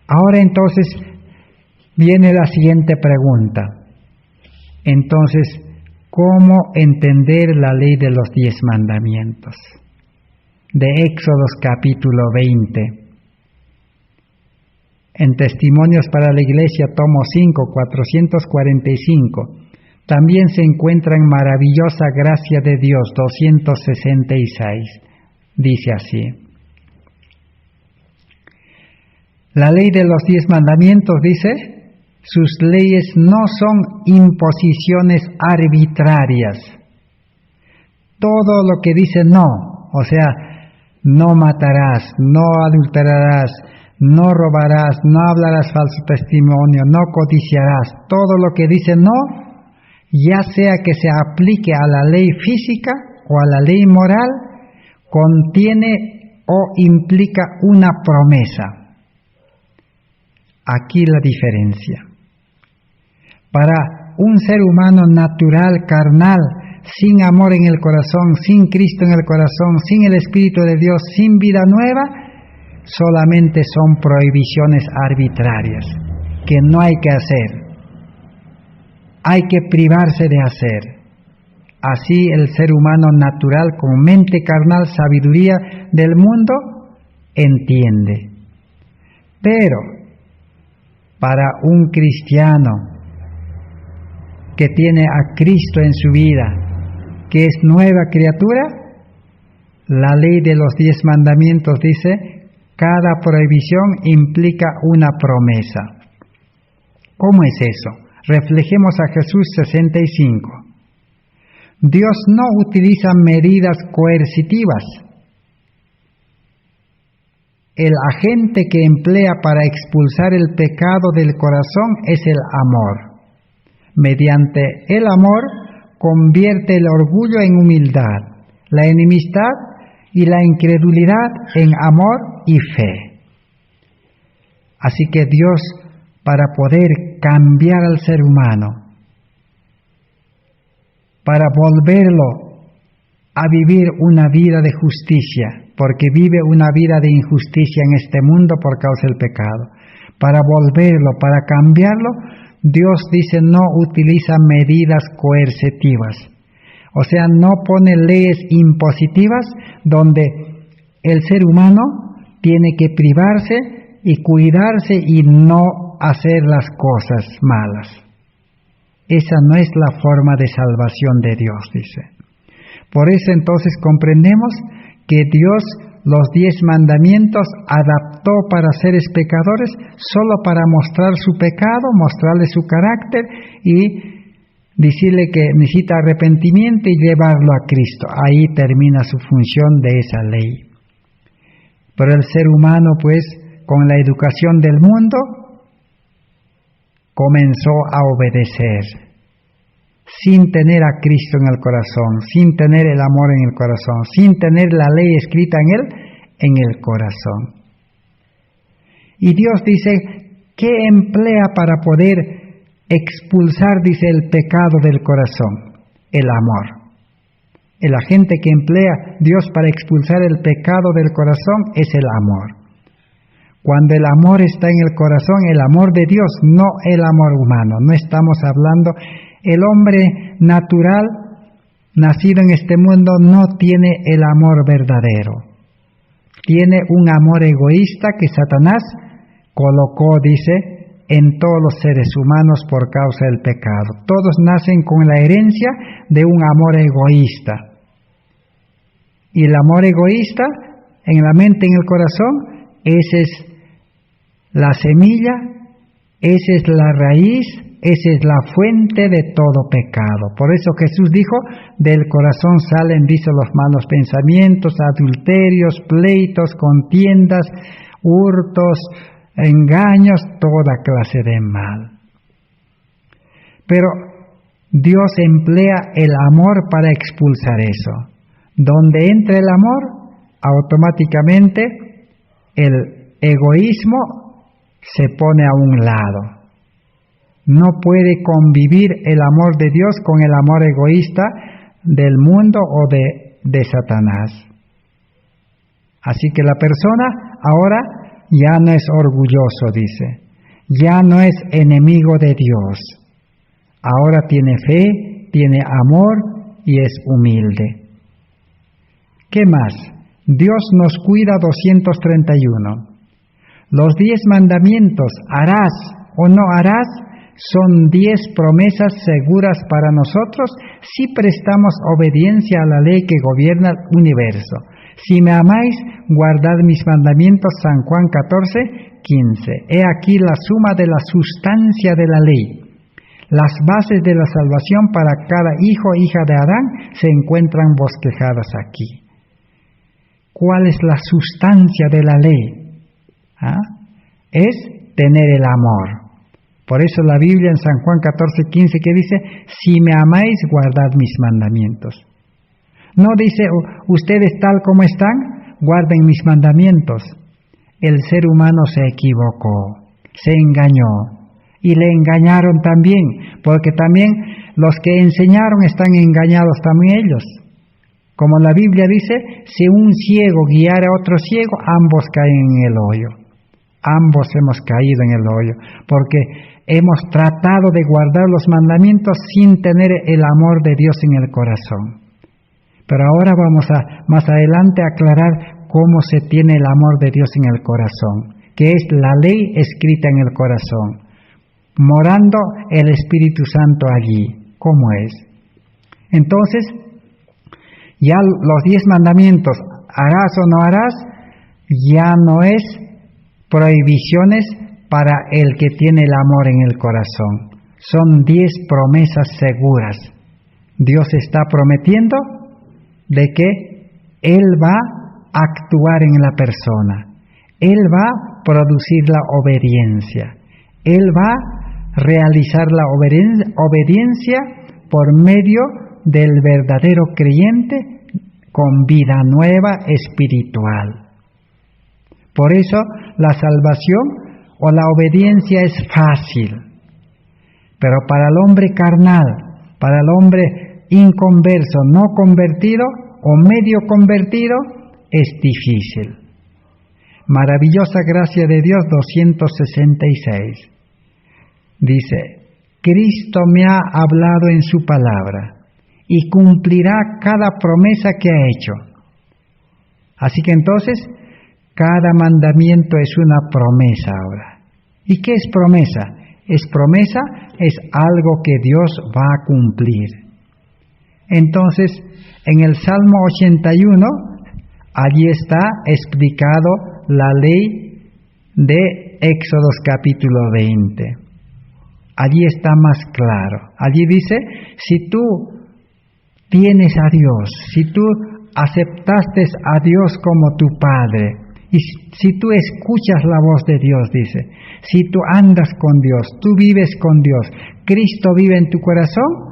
A: Ahora entonces viene la siguiente pregunta. Entonces, ¿cómo entender la ley de los 10 mandamientos? De Éxodos capítulo 20. En Testimonios para la Iglesia, tomo 5, 445, también se encuentra en Maravillosa Gracia de Dios, 266. Dice así: la ley de los 10 mandamientos, dice, sus leyes no son imposiciones arbitrarias. Todo lo que dice no, o sea, no matarás, no adulterarás, no robarás, no hablarás falso testimonio, no codiciarás, todo lo que dice no, ya sea que se aplique a la ley física o a la ley moral, contiene o implica una promesa. Aquí la diferencia. Para un ser humano natural, carnal, sin amor en el corazón, sin Cristo en el corazón, sin el Espíritu de Dios, sin vida nueva, solamente son prohibiciones arbitrarias que no hay que hacer. Hay que privarse de hacer. Así el ser humano natural, con mente carnal, sabiduría del mundo, entiende. Pero para un cristiano que tiene a Cristo en su vida, que es nueva criatura, la ley de los 10 mandamientos dice, cada prohibición implica una promesa. ¿Cómo es eso? Reflejemos a Jesús 65. Dios no utiliza medidas coercitivas. El agente que emplea para expulsar el pecado del corazón es el amor. Mediante el amor convierte el orgullo en humildad, la enemistad y la incredulidad en amor y fe. Así que Dios, para poder cambiar al ser humano, para volverlo a vivir una vida de justicia, porque vive una vida de injusticia en este mundo por causa del pecado, para volverlo, para cambiarlo, Dios dice no utiliza medidas coercitivas, o sea, no pone leyes impositivas donde el ser humano tiene que privarse y cuidarse y no hacer las cosas malas. Esa no es la forma de salvación de Dios, dice. Por eso entonces comprendemos que Dios los 10 mandamientos adaptó para seres pecadores solo para mostrar su pecado, mostrarle su carácter y decirle que necesita arrepentimiento y llevarlo a Cristo. Ahí termina su función de esa ley. Pero el ser humano, pues, con la educación del mundo, comenzó a obedecer, sin tener a Cristo en el corazón, sin tener el amor en el corazón, sin tener la ley escrita en el corazón. Y Dios dice, ¿qué emplea para poder expulsar, dice, el pecado del corazón? El amor. El agente que emplea Dios para expulsar el pecado del corazón es el amor. Cuando el amor está en el corazón, el amor de Dios, no el amor humano. No estamos hablando, el hombre natural, nacido en este mundo, no tiene el amor verdadero. Tiene un amor egoísta que Satanás colocó, dice, en todos los seres humanos por causa del pecado. Todos nacen con la herencia de un amor egoísta. Y el amor egoísta, en la mente, en el corazón, ese es la semilla, esa es la raíz, esa es la fuente de todo pecado. Por eso Jesús dijo, del corazón salen, dice, los malos pensamientos, adulterios, pleitos, contiendas, hurtos, engaños, toda clase de mal. Pero Dios emplea el amor para expulsar eso. Donde entra el amor, automáticamente el egoísmo se pone a un lado. No puede convivir el amor de Dios con el amor egoísta del mundo o de Satanás. Así que la persona ahora ya no es orgulloso, dice. Ya no es enemigo de Dios. Ahora tiene fe, tiene amor y es humilde. ¿Qué más? Dios nos cuida 231. Los 10 mandamientos, harás o no harás, son 10 promesas seguras para nosotros si prestamos obediencia a la ley que gobierna el universo. Si me amáis, guardad mis mandamientos, San Juan 14:15. He aquí la suma de la sustancia de la ley. Las bases de la salvación para cada hijo e hija de Adán se encuentran bosquejadas aquí. ¿Cuál es la sustancia de la ley? Es tener el amor. Por eso la Biblia en San Juan 14:15 que dice, si me amáis, guardad mis mandamientos. No dice, ustedes tal como están, guarden mis mandamientos. El ser humano se equivocó, se engañó. Y le engañaron también, porque también los que enseñaron están engañados también ellos. Como la Biblia dice, si un ciego guiara a otro ciego, ambos caen en el hoyo. Ambos hemos caído en el hoyo, porque hemos tratado de guardar los mandamientos sin tener el amor de Dios en el corazón. Pero ahora vamos a más adelante a aclarar cómo se tiene el amor de Dios en el corazón, que es la ley escrita en el corazón, morando el Espíritu Santo allí. ¿Cómo es? Entonces, ya los 10 mandamientos, harás o no harás, ya no es prohibiciones para el que tiene el amor en el corazón. Son 10 promesas seguras. Dios está prometiendo de que Él va a actuar en la persona. Él va a producir la obediencia. Él va a realizar la obediencia por medio del verdadero creyente con vida nueva espiritual. Por eso la salvación o la obediencia es fácil, pero para el hombre carnal, para el hombre inconverso, no convertido o medio convertido, es difícil. Maravillosa gracia de Dios 266. Dice, Cristo me ha hablado en su palabra y cumplirá cada promesa que ha hecho. Así que entonces, cada mandamiento es una promesa ahora. ¿Y qué es promesa? Es promesa, es algo que Dios va a cumplir. Entonces, en el Salmo 81, allí está explicado la ley de Éxodos capítulo 20. Allí está más claro. Allí dice, si tú tienes a Dios, si tú aceptaste a Dios como tu Padre, y si tú escuchas la voz de Dios, dice, si tú andas con Dios, tú vives con Dios, Cristo vive en tu corazón,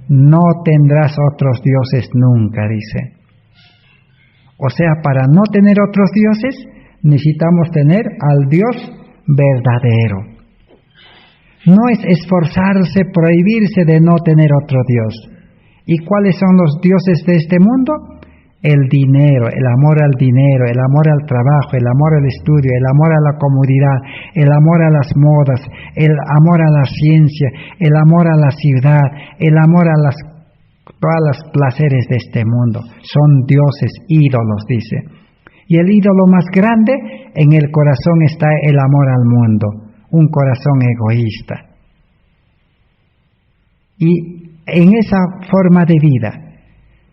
A: no tendrás otros dioses nunca, dice. O sea, para no tener otros dioses, necesitamos tener al Dios verdadero. No es esforzarse, prohibirse de no tener otro Dios. ¿Y cuáles son los dioses de este mundo? El dinero, el amor al dinero, el amor al trabajo, el amor al estudio, el amor a la comodidad, el amor a las modas, el amor a la ciencia, el amor a la ciudad, el amor a todos los placeres de este mundo. Son dioses, ídolos, dice. Y el ídolo más grande, en el corazón está el amor al mundo, un corazón egoísta. Y en esa forma de vida,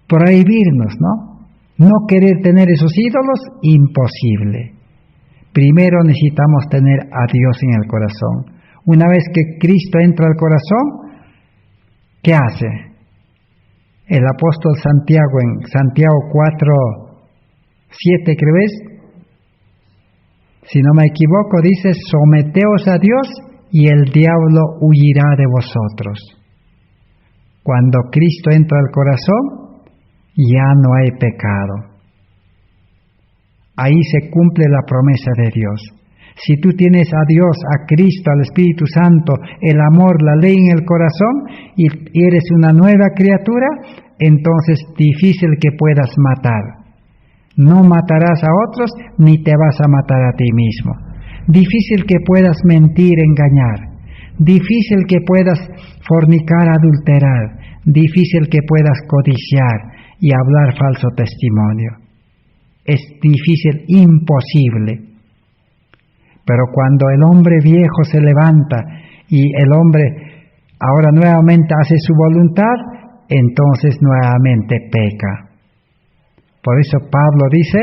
A: prohibirnos, ¿no? No querer tener esos ídolos, imposible. Primero necesitamos tener a Dios en el corazón. Una vez que Cristo entra al corazón, ¿qué hace? El apóstol Santiago en Santiago 4:7, ¿crees? Si no me equivoco, dice, someteos a Dios y el diablo huirá de vosotros. Cuando Cristo entra al corazón, ya no hay pecado. Ahí se cumple la promesa de Dios. Si tú tienes a Dios, a Cristo, al Espíritu Santo, el amor, la ley en el corazón, y eres una nueva criatura, entonces difícil que puedas matar. No matarás a otros, ni te vas a matar a ti mismo. Difícil que puedas mentir, engañar. Difícil que puedas fornicar, adulterar. Difícil que puedas codiciar y hablar falso testimonio. Es difícil, imposible. Pero cuando el hombre viejo se levanta y el hombre ahora nuevamente hace su voluntad, entonces nuevamente peca. Por eso Pablo dice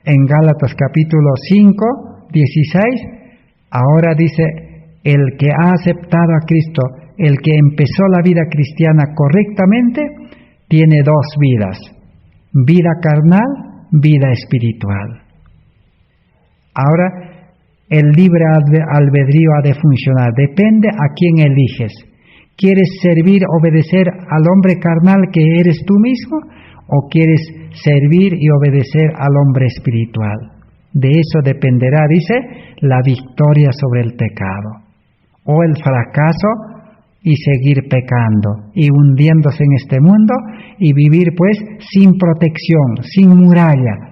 A: en Gálatas capítulo 5, 16, ahora dice, el que ha aceptado a Cristo, el que empezó la vida cristiana correctamente, tiene dos vidas, vida carnal, vida espiritual. Ahora, el libre albedrío ha de funcionar, depende a quién eliges. ¿Quieres servir, obedecer al hombre carnal que eres tú mismo? ¿O quieres servir y obedecer al hombre espiritual? De eso dependerá, dice, la victoria sobre el pecado. O el fracaso y seguir pecando y hundiéndose en este mundo y vivir pues sin protección, sin muralla,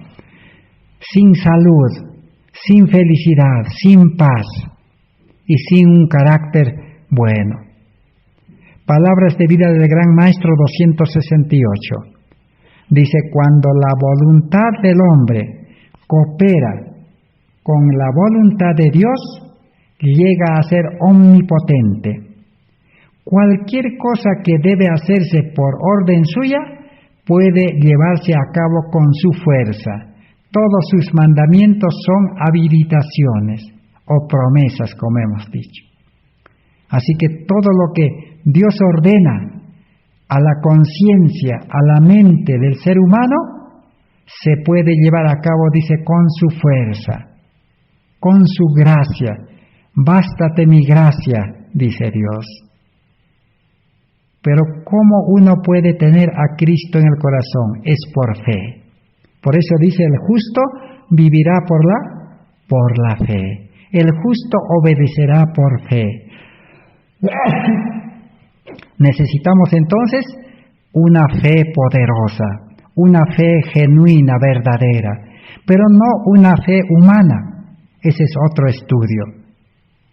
A: sin salud, sin felicidad, sin paz y sin un carácter bueno. Palabras de vida del Gran Maestro 268. Dice, cuando la voluntad del hombre coopera con la voluntad de Dios, llega a ser omnipotente. Cualquier cosa que debe hacerse por orden suya, puede llevarse a cabo con su fuerza. Todos sus mandamientos son habilitaciones o promesas, como hemos dicho. Así que todo lo que Dios ordena a la conciencia, a la mente del ser humano, se puede llevar a cabo, dice, con su fuerza, con su gracia. Bástate mi gracia, dice Dios. Pero ¿cómo uno puede tener a Cristo en el corazón? Es por fe. Por eso dice, el justo vivirá por la fe. El justo obedecerá por fe. Necesitamos entonces una fe poderosa, una fe genuina, verdadera, pero no una fe humana. Ese es otro estudio.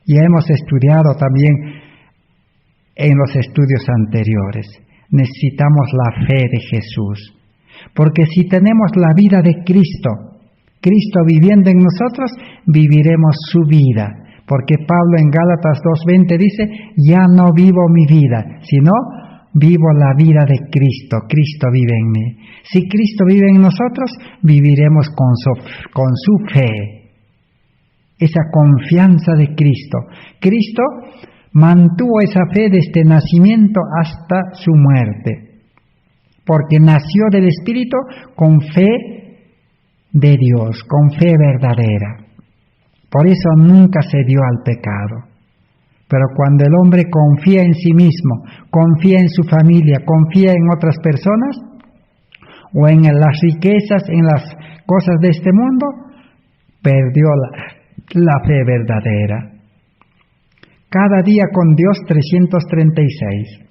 A: Ya hemos estudiado también en los estudios anteriores. Necesitamos la fe de Jesús. Porque si tenemos la vida de Cristo, Cristo viviendo en nosotros, viviremos su vida. Porque Pablo en Gálatas 2:20 dice, ya no vivo mi vida, sino vivo la vida de Cristo. Cristo vive en mí. Si Cristo vive en nosotros, viviremos con su fe. Esa confianza de Cristo. Cristo mantuvo esa fe desde nacimiento hasta su muerte. Porque nació del Espíritu con fe de Dios, con fe verdadera. Por eso nunca se dio al pecado. Pero cuando el hombre confía en sí mismo, confía en su familia, confía en otras personas, o en las riquezas, en las cosas de este mundo, perdió la fe verdadera. Cada día con Dios 336.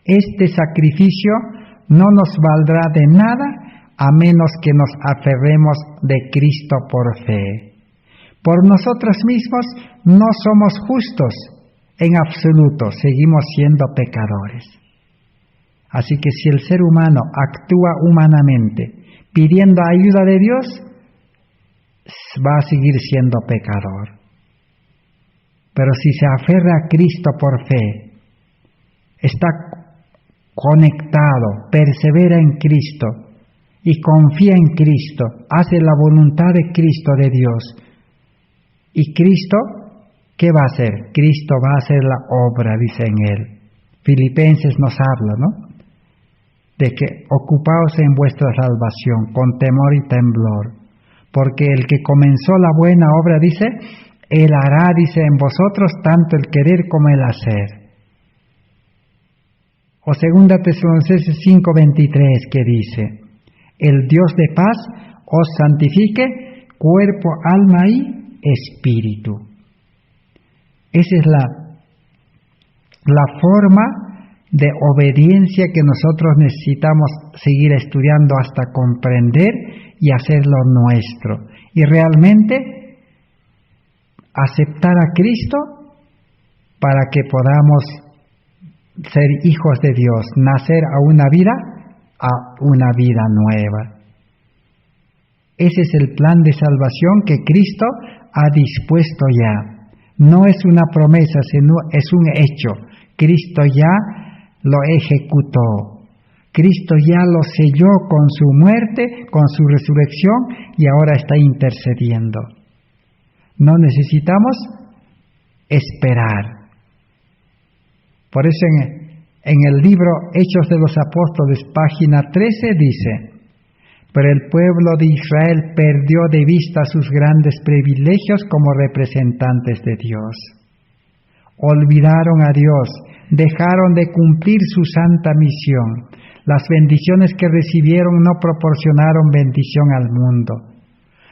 A: Este sacrificio no nos valdrá de nada a menos que nos aferremos de Cristo por fe. Por nosotros mismos no somos justos en absoluto, seguimos siendo pecadores. Así que si el ser humano actúa humanamente pidiendo ayuda de Dios, va a seguir siendo pecador. Pero si se aferra a Cristo por fe, está conectado, persevera en Cristo y confía en Cristo, hace la voluntad de Cristo, de Dios. ¿Y Cristo qué va a hacer? Cristo va a hacer la obra, dice en él. Filipenses nos habla, ¿no? De que ocupaos en vuestra salvación con temor y temblor, porque el que comenzó la buena obra, dice, él hará, dice, en vosotros tanto el querer como el hacer. O 2 Tesalonicenses 5:23, que dice, el Dios de paz os santifique cuerpo, alma y espíritu. Esa es la forma de obediencia que nosotros necesitamos seguir estudiando hasta comprender y hacerlo nuestro. Y realmente aceptar a Cristo para que podamos ser hijos de Dios, nacer a una vida nueva. Ese es el plan de salvación que Cristo ha dispuesto ya. No es una promesa, sino es un hecho. Cristo ya lo ejecutó. Cristo ya lo selló con su muerte, con su resurrección, y ahora está intercediendo. No necesitamos esperar. Por eso en el libro Hechos de los Apóstoles, página 13, dice, pero el pueblo de Israel perdió de vista sus grandes privilegios como representantes de Dios. Olvidaron a Dios, dejaron de cumplir su santa misión. Las bendiciones que recibieron no proporcionaron bendición al mundo.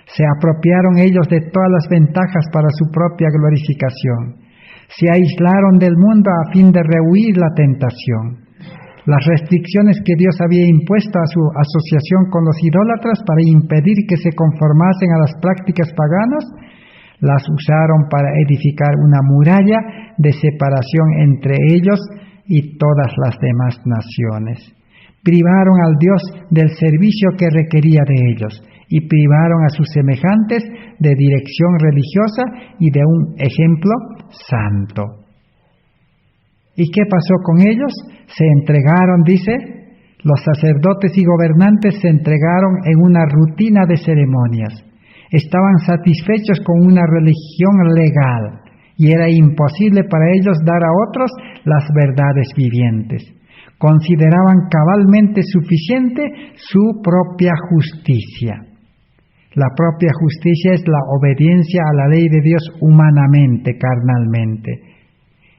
A: Se apropiaron ellos de todas las ventajas para su propia glorificación. Se aislaron del mundo a fin de rehuir la tentación. Las restricciones que Dios había impuesto a su asociación con los idólatras para impedir que se conformasen a las prácticas paganas, las usaron para edificar una muralla de separación entre ellos y todas las demás naciones. Privaron al Dios del servicio que requería de ellos y privaron a sus semejantes de dirección religiosa y de un ejemplo santo. ¿Y qué pasó con ellos? Se entregaron, dice, los sacerdotes y gobernantes se entregaron en una rutina de ceremonias. Estaban satisfechos con una religión legal y era imposible para ellos dar a otros las verdades vivientes. Consideraban cabalmente suficiente su propia justicia. La propia justicia es la obediencia a la ley de Dios humanamente, carnalmente.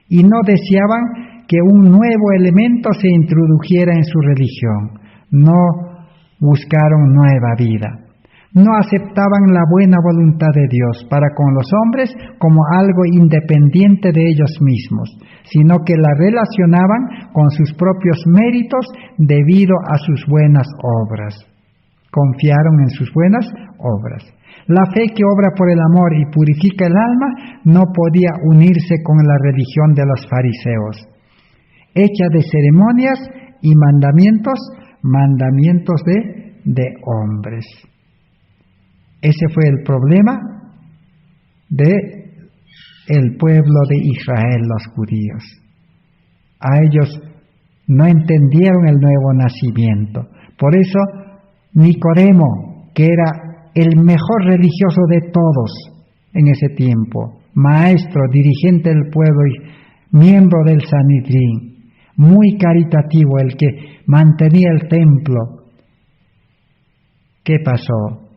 A: Y no deseaban que un nuevo elemento se introdujera en su religión. No buscaron nueva vida. No aceptaban la buena voluntad de Dios para con los hombres como algo independiente de ellos mismos, sino que la relacionaban con sus propios méritos debido a sus buenas obras. Confiaron en sus buenas obras. La fe que obra por el amor y purifica el alma no podía unirse con la religión de los fariseos, hecha de ceremonias y mandamientos de hombres. Ese fue el problema de el pueblo de Israel, los judíos. A ellos no entendieron el nuevo nacimiento. Por eso Nicodemo, que era el mejor religioso de todos en ese tiempo, maestro, dirigente del pueblo y miembro del Sanedrín, muy caritativo, el que mantenía el templo, ¿qué pasó?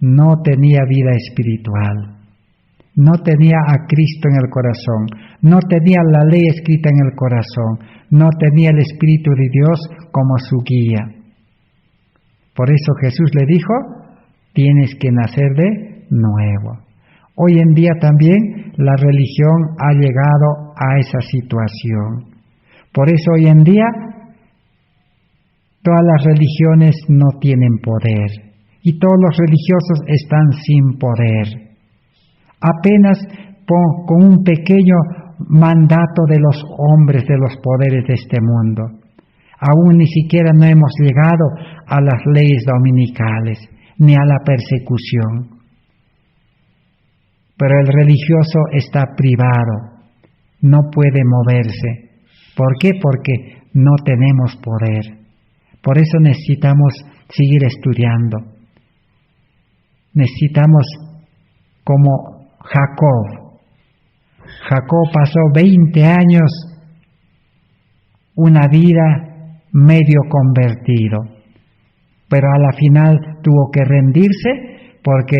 A: No tenía vida espiritual, no tenía a Cristo en el corazón, no tenía la ley escrita en el corazón, no tenía el Espíritu de Dios como su guía. Por eso Jesús le dijo, tienes que nacer de nuevo. Hoy en día también la religión ha llegado a esa situación. Por eso hoy en día todas las religiones no tienen poder. Y todos los religiosos están sin poder. Apenas con un pequeño mandato de los hombres, de los poderes de este mundo. Aún ni siquiera no hemos llegado a las leyes dominicales, ni a la persecución. Pero el religioso está privado, no puede moverse. ¿Por qué? Porque no tenemos poder. Por eso necesitamos seguir estudiando. Necesitamos, como Jacob. Jacob pasó 20 años, una vida medio convertido, pero a la final tuvo que rendirse porque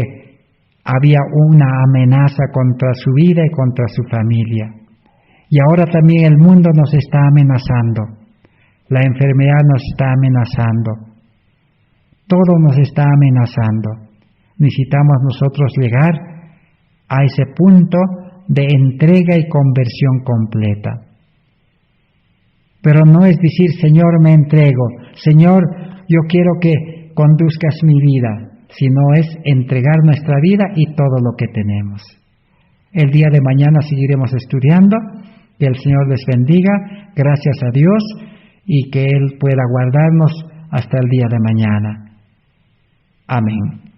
A: había una amenaza contra su vida y contra su familia. Y ahora también el mundo nos está amenazando, la enfermedad nos está amenazando, todo nos está amenazando. Necesitamos nosotros llegar a ese punto de entrega y conversión completa. Pero no es decir, Señor, me entrego, Señor, yo quiero que conduzcas mi vida, sino es entregar nuestra vida y todo lo que tenemos. El día de mañana seguiremos estudiando, que el Señor les bendiga, gracias a Dios, y que Él pueda guardarnos hasta el día de mañana. Amén.